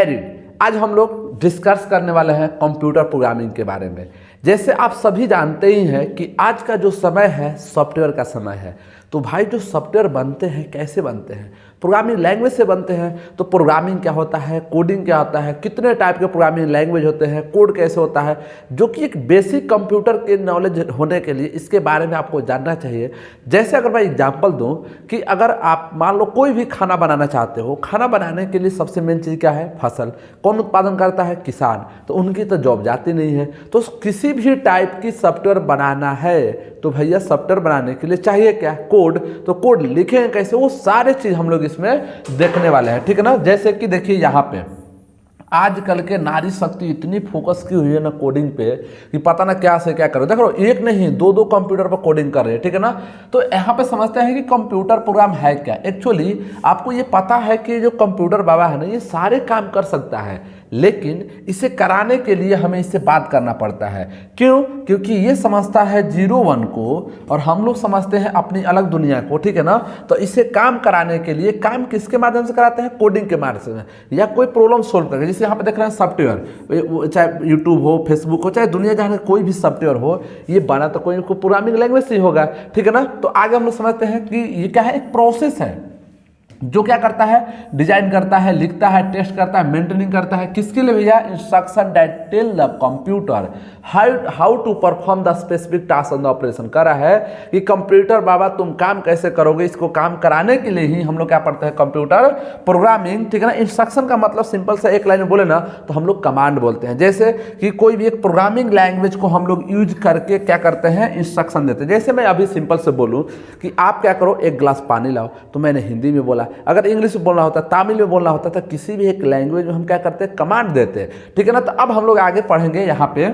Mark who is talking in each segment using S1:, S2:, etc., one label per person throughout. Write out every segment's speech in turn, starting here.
S1: आज हम लोग डिस्कस करने वाले हैं कंप्यूटर प्रोग्रामिंग के बारे में। जैसे आप सभी जानते ही हैं कि आज का जो समय है सॉफ्टवेयर का समय है। तो भाई जो सॉफ्टवेयर बनते हैं कैसे बनते हैं? प्रोग्रामिंग लैंग्वेज से बनते हैं। तो प्रोग्रामिंग क्या होता है, कोडिंग क्या होता है, कितने टाइप के प्रोग्रामिंग लैंग्वेज होते हैं, कोड कैसे होता है, जो कि एक बेसिक कंप्यूटर के नॉलेज होने के लिए इसके बारे में आपको जानना चाहिए। जैसे अगर मैं एग्जांपल दूं कि अगर आप मान लो कोई भी खाना बनाना चाहते हो, खाना बनाने के लिए सबसे मेन चीज़ क्या है? फसल। कौन उत्पादन करता है? किसान। तो उनकी तो जॉब जाती नहीं है। तो किसी भी टाइप की सॉफ्टवेयर बनाना है तो भैया सॉफ्टवेयर बनाने के लिए चाहिए क्या? कोड। तो कोड लिखेंगे कैसे? वो सारे चीज़ हम लोग इसमें देखने वाले हैं, ठीक है ना। जैसे कि देखिए यहाँ पे आजकल के नारी शक्ति इतनी फोकस की हुई है ना कोडिंग पे कि पता ना क्या से क्या करो। देखो एक नहीं दो कंप्यूटर पर कोडिंग कर रहे हैं, ठीक है ना। तो यहाँ पे समझते हैं कि कंप्यूटर प्रोग्राम है क्या। एक्चुअली आपको ये पता है कि जो कंप्यूटर बाबा है ना ये सारे काम कर सकता है, लेकिन इसे कराने के लिए हमें इससे बात करना पड़ता है। क्यों? क्योंकि ये समझता है 0-1 को और हम लोग समझते हैं अपनी अलग दुनिया को, ठीक है ना। तो इसे काम कराने के लिए काम किसके माध्यम से कराते हैं? कोडिंग के माध्यम से, या कोई प्रॉब्लम सोल्व करके। जैसे यहाँ पे देख रहे हैं सॉफ्टवेयर, चाहे यूट्यूब हो, फेसबुक हो, चाहे दुनिया जहाँ कोई भी सॉफ्टवेयर हो, ये बना तो कोई प्रोग्रामिंग लैंग्वेज से ही होगा, ठीक है ना। तो आगे हम लोग समझते हैं कि ये क्या है, एक प्रोसेस है जो क्या करता है, डिजाइन करता है, लिखता है, टेस्ट करता है, मेंटेनिंग करता है। किसके लिए भैया? Instruction that tell the computer how to perform the specific task on the operation. कर रहा है कि कंप्यूटर बाबा तुम काम कैसे करोगे, इसको काम कराने के लिए ही हम लोग क्या पढ़ते हैं? कंप्यूटर प्रोग्रामिंग, ठीक है ना। इंस्ट्रक्शन का मतलब सिंपल से एक लाइन में बोले ना तो हम लोग कमांड बोलते हैं। जैसे कि कोई भी एक प्रोग्रामिंग लैंग्वेज को हम लोग यूज करके क्या करते हैं? इंस्ट्रक्शन देते हैं। जैसे मैं अभी सिंपल से बोलूँ कि आप क्या करो, एक गिलास पानी लाओ, तो मैंने हिंदी में बोला। अगर इंग्लिश में बोलना होता, तमिल में बोलना होता, तो किसी भी एक लैंग्वेज में हम क्या करते हैं? कमांड देते हैं, ठीक है ना। तो अब हम लोग आगे पढ़ेंगे यहाँ पे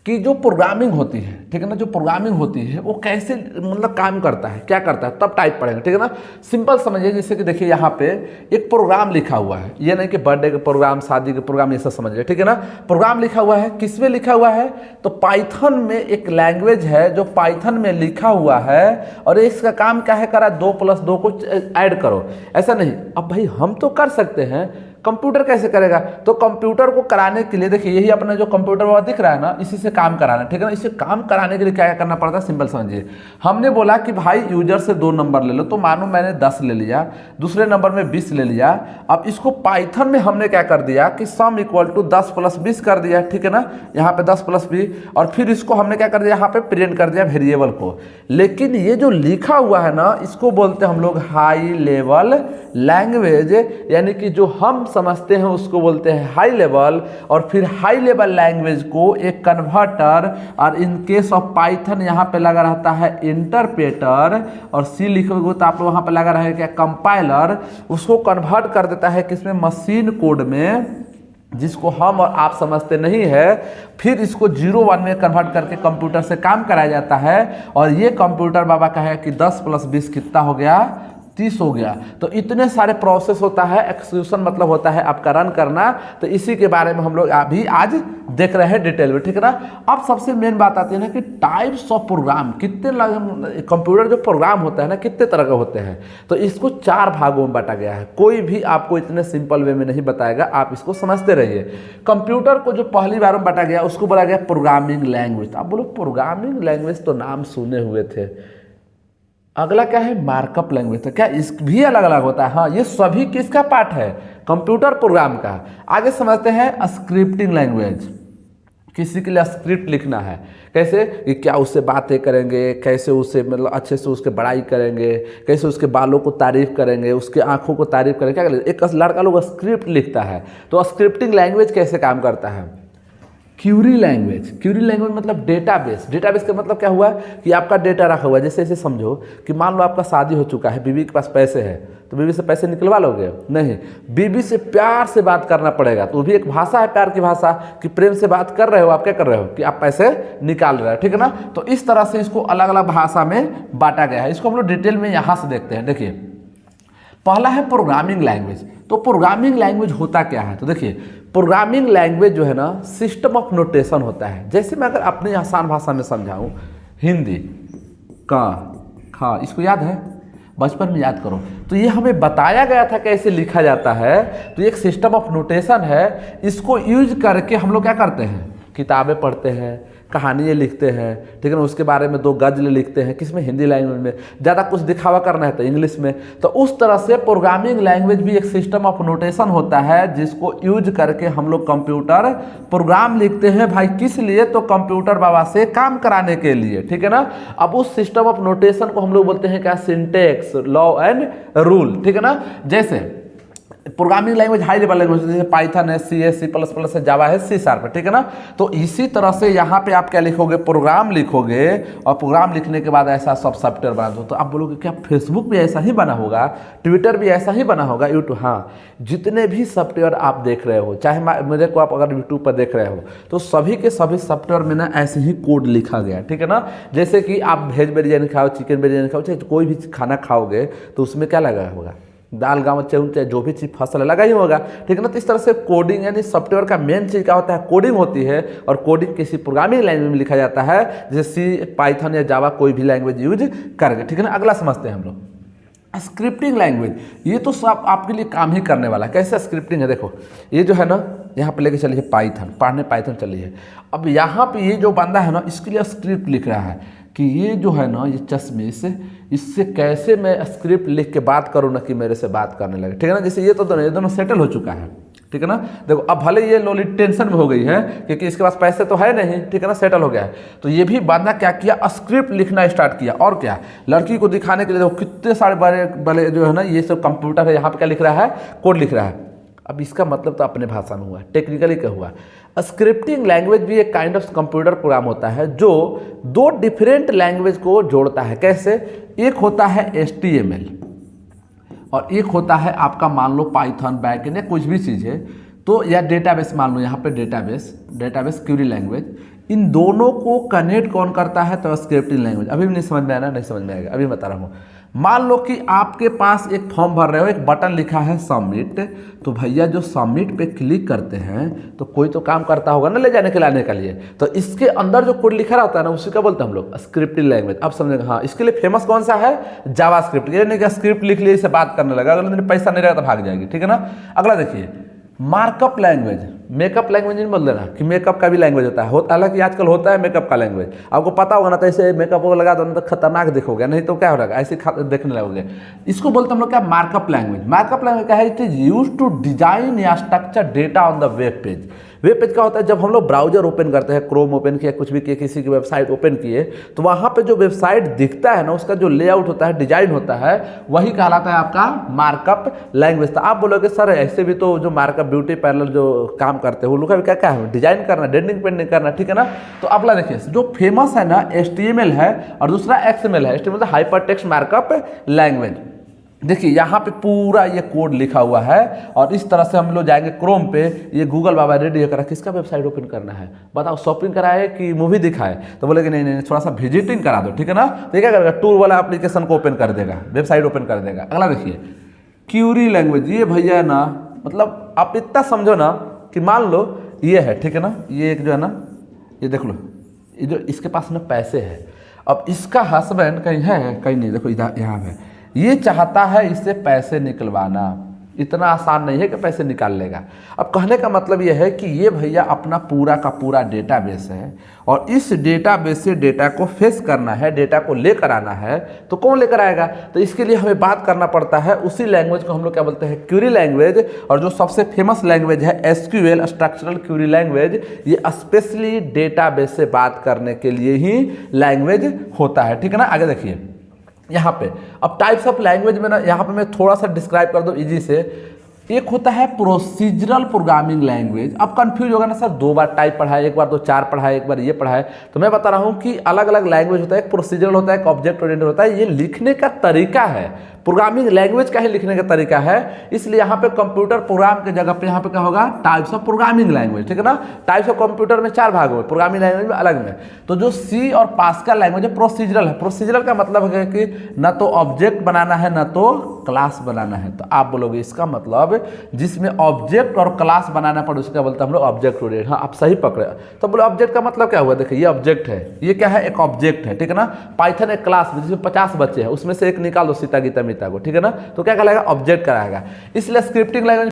S1: कि जो प्रोग्रामिंग होती है, ठीक है ना, जो प्रोग्रामिंग होती है वो कैसे मतलब काम करता है, क्या करता है, तब टाइप पढ़ेंगे, ठीक है ना। सिंपल समझिए, जैसे कि देखिए यहाँ पे एक प्रोग्राम लिखा हुआ है। ये नहीं कि बर्थडे के प्रोग्राम, शादी के प्रोग्राम, ये सब समझिए, ठीक है ना। प्रोग्राम लिखा हुआ है, किसमें लिखा हुआ है? तो पाइथन में एक लैंग्वेज है जो पाइथन में लिखा हुआ है और इसका काम क्या है? करा 2+2 को ऐड करो। ऐसा नहीं, अब भाई हम तो कर सकते हैं, कंप्यूटर कैसे करेगा? तो कंप्यूटर को कराने के लिए देखिए यही अपना जो कंप्यूटर वहाँ दिख रहा है ना, इसी से काम कराना, ठीक है ना। इसे काम कराने के लिए क्या करना पड़ता है? सिंपल समझिए, हमने बोला कि भाई यूजर से 2 नंबर ले लो। तो मानो मैंने 10 ले लिया, दूसरे नंबर में 20 ले लिया। अब इसको पाइथन में हमने क्या कर दिया कि सम इक्वल टू 10 + 20 कर दिया, ठीक है ना। यहाँ पे 10 + 20 और फिर इसको हमने क्या कर दिया? यहाँ पे प्रिंट कर दिया वेरिएबल को। लेकिन ये जो लिखा हुआ है ना, इसको बोलते हैं हम लोग हाई लेवल लैंग्वेज, यानी कि जो हम समझते हैं उसको बोलते हैं हाई लेवल। और फिर हाई लेवल लैंग्वेज को एक कन्वर्टर, और इन केस ऑफ पाइथन यहाँ पे लगा रहता है इंटरप्रेटर, और सी लिखोगे तो आप लोग वहाँ पे लगा रहेगा क्या? कंपाइलर। उसको कन्वर्ट कर देता है किसमें? मशीन कोड में, जिसको हम और आप समझते नहीं है। फिर इसको 0-1 में कन्वर्ट करके कंप्यूटर से काम कराया जाता है। और ये कंप्यूटर बाबा का है कि 10 + 20 कितना हो गया? 30 हो गया। तो इतने सारे प्रोसेस होता है। एक्सिक्यूशन मतलब होता है आपका रन करना। तो इसी के बारे में हम लोग अभी आज देख रहे हैं डिटेल में, ठीक है ना। अब सबसे मेन बात आती है ना कि टाइप्स ऑफ प्रोग्राम, कितने कंप्यूटर जो प्रोग्राम होता है ना कितने तरह के होते हैं। तो इसको 4 भागों में बांटा गया है। कोई भी आपको इतने सिंपल वे में नहीं बताएगा, आप इसको समझते रहिए। कंप्यूटर को जो पहली बार में बांटा गया उसको बोला गया प्रोग्रामिंग लैंग्वेज। आप बोलो प्रोग्रामिंग लैंग्वेज तो नाम सुने हुए थे। अगला क्या है? Markup language. तो क्या इस भी अलग अलग होता है? हाँ, ये सभी किसका पार्ट है? कंप्यूटर प्रोग्राम का। आगे समझते हैं स्क्रिप्टिंग लैंग्वेज। किसी के लिए स्क्रिप्ट लिखना है, कैसे कि क्या उससे बातें करेंगे, कैसे उससे मतलब अच्छे से उसके बड़ाई करेंगे, कैसे उसके बालों को तारीफ करेंगे, उसके आंखों को तारीफ करेंगे, क्या करेंगे? एक लड़का लोग स्क्रिप्ट लिखता है। तो स्क्रिप्टिंग लैंग्वेज कैसे काम करता है? Curie language. क्यूरी लैंग्वेज मतलब डेटाबेस। डेटाबेस का मतलब क्या हुआ कि आपका डेटा रखा हुआ है। जैसे ऐसे समझो कि मान लो आपका शादी हो चुका है, बीवी के पास पैसे है, तो बीवी से पैसे निकलवा लोगे? नहीं, बीवी से प्यार से बात करना पड़ेगा। तो वो भी एक भाषा है, प्यार की भाषा, कि प्रेम से बात कर रहे हो, आप क्या कर रहे हो कि आप पैसे निकाल रहे हो, ठीक है ना। तो इस तरह से इसको अलग अलग भाषा में बांटा गया है। इसको हम लोग डिटेल में यहाँ से देखते हैं। देखिए पहला है प्रोग्रामिंग लैंग्वेज। तो प्रोग्रामिंग लैंग्वेज होता क्या है? तो देखिए प्रोग्रामिंग लैंग्वेज जो है ना सिस्टम ऑफ नोटेशन होता है। जैसे मैं अगर अपने आसान भाषा में समझाऊं, हिंदी का खा, इसको याद है? बचपन में याद करो। तो ये हमें बताया गया था कैसे लिखा जाता है। तो ये एक सिस्टम ऑफ नोटेशन है, इसको यूज करके हम लोग क्या करते हैं, किताबें पढ़ते हैं, कहानियाँ लिखते हैं, ठीक है ना, उसके बारे में 2 गज़ल लिखते हैं, किसमें, हिंदी लैंग्वेज में। ज़्यादा कुछ दिखावा करना है तो इंग्लिश में। तो उस तरह से प्रोग्रामिंग लैंग्वेज भी एक सिस्टम ऑफ नोटेशन होता है जिसको यूज करके हम लोग कंप्यूटर प्रोग्राम लिखते हैं भाई। किस लिए, तो कंप्यूटर बाबा से काम कराने के लिए, ठीक है ना। अब उस सिस्टम ऑफ नोटेशन को हम लोग बोलते हैं क्या, सिंटेक्स, लॉ एंड रूल, ठीक है ना। जैसे programming language high level language जैसे पाइथन है, सी है, C++ है, जावा है, C#, ठीक है ना। तो इसी तरह से यहाँ पे आप क्या लिखोगे, प्रोग्राम लिखोगे, और प्रोग्राम लिखने के बाद ऐसा सब सॉफ्टवेयर बना दो। तो आप बोलोगे क्या फेसबुक भी ऐसा ही बना होगा, ट्विटर भी ऐसा ही बना होगा, यूट्यूब, हाँ, जितने भी सॉफ्टवेयर आप देख रहे हो, चाहे मेरे को आप अगर यूट्यूब पर देख रहे हो, तो सभी के सभी सॉफ्टवेयर में ना ऐसे ही कोड लिखा गया, ठीक है ना। जैसे कि आप वेज बिरयानी खाओ, चिकन बिरयानी खाओ, चाहे कोई भी खाना खाओगे तो उसमें क्या लगा होगा, दाल गाँव चाहे जो भी चीज़ फसल लगा ही होगा, ठीक है ना। तो इस तरह से कोडिंग यानी सॉफ्टवेयर का मेन चीज़ क्या होता है, कोडिंग होती है। और कोडिंग किसी प्रोग्रामिंग लैंग्वेज में लिखा जाता है, जैसे C, पाइथन या जावा, कोई भी लैंग्वेज यूज करके, ठीक है ना। अगला समझते हैं हम लोग स्क्रिप्टिंग लैंग्वेज। ये तो सब आपके लिए काम ही करने वाला है। कैसे स्क्रिप्टिंग है, देखो ये जो है ना, यहाँ पे लेके चलिए पाइथन, पढ़ने पाइथन चलिए। अब यहाँ पे ये जो बंदा है ना, इसके लिए स्क्रिप्ट लिख रहा है कि ये जो है ना, ये चश्मे से, इससे कैसे मैं स्क्रिप्ट लिख के बात करूँ ना कि मेरे से बात करने लगे, ठीक है ना। जैसे ये तो दोनों सेटल हो चुका है, ठीक है ना। देखो अब भले ये लोली टेंशन में हो गई है क्योंकि इसके पास पैसे तो है नहीं, ठीक है ना, सेटल हो गया है। तो ये भी बंदा क्या किया, स्क्रिप्ट लिखना स्टार्ट किया। और क्या, लड़की को दिखाने के लिए देखो कितने सारे बड़े बड़े जो है ना, ये सब कंप्यूटर है, यहाँ पे क्या लिख रहा है, कोड लिख रहा है। अब इसका मतलब तो अपने भाषा में हुआ, टेक्निकली क्या हुआ। स्क्रिप्टिंग लैंग्वेज भी एक काइंड ऑफ कंप्यूटर प्रोग्राम होता है जो 2 डिफरेंट लैंग्वेज को जोड़ता है। कैसे, एक होता है HTML और एक होता है आपका मान लो पाइथन, बैकएंड या कुछ भी चीज़ है तो, या डेटाबेस मान लो, यहाँ पे डेटाबेस क्वेरी लैंग्वेज। इन दोनों को कनेक्ट कौन करता है, तो स्क्रिप्टिंग लैंग्वेज। अभी भी नहीं समझ में आया ना, नहीं समझ में आएगा, अभी बता रहा हूँ। मान लो कि आपके पास एक फॉर्म भर रहे हो, एक बटन लिखा है सबमिट, तो भैया जो सबमिट पे क्लिक करते हैं तो कोई तो काम करता होगा ना ले जाने के लाने के लिए। तो इसके अंदर जो कोड लिखा रहता है ना, उसी का बोलते हैं हम लोग स्क्रिप्टिंग लैंग्वेज। अब समझेंगे, हाँ, इसके लिए फेमस कौन सा है, जावा स्क्रिप्ट। ये नहीं कि स्क्रिप्ट लिख लिए इसे बात करने लगा, अगले दिन पैसा नहीं रहेगा तो भाग जाएगी, ठीक है ना। अगला देखिए मार्कअप लैंग्वेज, मेकअप लैंग्वेज नहीं बोल देना कि मेकअप का भी लैंग्वेज होता है, हालांकि आजकल होता है मेकअप का लैंग्वेज, आपको पता होगा ना। तो ऐसे मेकअप को लगा दो ना तो खतरनाक दिखोगे, नहीं तो क्या हो रहा है, ऐसे देखने लगोगे। इसको बोलते हम लोग क्या, मार्कअप लैंग्वेज। मार्कअप लैंग्वेज क्या है, it is use to design या structure data on the web page. Web page क्या होता है, जब हम लोग ब्राउजर ओपन करते हैं, क्रोम ओपन किया, कुछ भी किए, किसी की वेबसाइट ओपन किए, तो वहाँ पे जो वेबसाइट दिखता है ना, उसका जो लेआउट होता है, डिजाइन होता है, वही कहलाता है आपका मार्कअप लैंग्वेज। तो आप बोलोगे सर ऐसे भी तो जो मार्कअप ब्यूटी पार्लर जो काम करते हैं वो लोग का क्या क्या है, डिजाइन करना, डेंडिंग पेंडिंग करना, ठीक है ना। तो अगला देखिए जो फेमस है ना, HTML है और दूसरा XML है। HTML hyper text markup language. देखिए यहाँ पे पूरा ये कोड लिखा हुआ है और इस तरह से हम लोग जाएंगे क्रोम पे, ये गूगल बाबा रेडी होकर किसका वेबसाइट ओपन करना है, बताओ, शॉपिंग कराए कि मूवी दिखाए। तो बोलेगे नहीं नहीं, थोड़ा सा विजिटिंग करा दो, ठीक है ना। तो क्या करेगा, टूर वाला एप्लीकेशन को ओपन कर देगा, वेबसाइट ओपन कर देगा। अगला देखिए क्यूरी लैंग्वेज। ये भैया ना, मतलब आप इतना समझो ना कि मान लो ये है, ठीक है ना, ये एक जो है ना, ये देख लो, ये जो इसके पास ना पैसे है, अब इसका हस्बैंड कहीं है कहीं नहीं, देखो इधर यहाँ पे, ये चाहता है इससे पैसे निकलवाना, इतना आसान नहीं है कि पैसे निकाल लेगा। अब कहने का मतलब ये है कि ये भैया अपना पूरा का पूरा डेटाबेस है और इस डेटाबेस से डेटा को फेस करना है, डेटा को लेकर आना है, तो कौन लेकर आएगा, तो इसके लिए हमें बात करना पड़ता है उसी लैंग्वेज को हम लोग क्या बोलते हैं, क्वेरी लैंग्वेज। और जो सबसे फेमस लैंग्वेज है SQL, स्ट्रक्चरल क्वेरी लैंग्वेज, ये स्पेशली डेटाबेस से बात करने के लिए ही लैंग्वेज होता है, ठीक है ना। आगे देखिए यहाँ पे अब टाइप्स ऑफ लैंग्वेज में ना, यहाँ पे मैं थोड़ा सा डिस्क्राइब कर दूँ इजी से। एक होता है प्रोसीजरल प्रोग्रामिंग लैंग्वेज। अब कंफ्यूज होगा ना सर, 2 बार टाइप पढ़ा है, एक बार तो 4 पढ़ा है, एक बार ये पढ़ा है। तो मैं बता रहा हूँ कि अलग अलग लैंग्वेज होता है, एक प्रोसीजरल होता है, एक ऑब्जेक्ट ओरिएंटेड होता है। ये लिखने का तरीका है, प्रोग्रामिंग लैंग्वेज का ही लिखने का तरीका है, इसलिए यहाँ पे कंप्यूटर प्रोग्राम के जगह पे यहाँ पे क्या होगा, टाइप्स ऑफ प्रोग्रामिंग लैंग्वेज, ठीक है ना। टाइप्स ऑफ कंप्यूटर में 4 भाग हुए, प्रोग्रामिंग लैंग्वेज में अलग में। तो जो सी और पास्कल लैंग्वेज प्रोसीजरल है। प्रोसीजरल का मतलब है कि न तो ऑब्जेक्ट बनाना है, न तो क्लास बनाना है। तो आप बोलोगे इसका मतलब जिसमें ऑब्जेक्ट और क्लास बनाना पड़े उसका बोलते हैं हम लोग ऑब्जेक्ट ओरिएंटेड। हाँ, आप सही पकड़े। तो बोलो ऑब्जेक्ट का मतलब क्या हुआ, देखिए ये ऑब्जेक्ट है, ये क्या है, एक ऑब्जेक्ट है, ठीक है ना। पाइथन एक क्लास में जिसमें 50 बच्चे हैं, उसमें से एक निकाल दो सीता गीता मीता को, ठीक है ना, तो क्या कहलाएगा, ऑब्जेक्ट कहलाएगा। इसलिए स्क्रिप्टिंग लैंग्वेज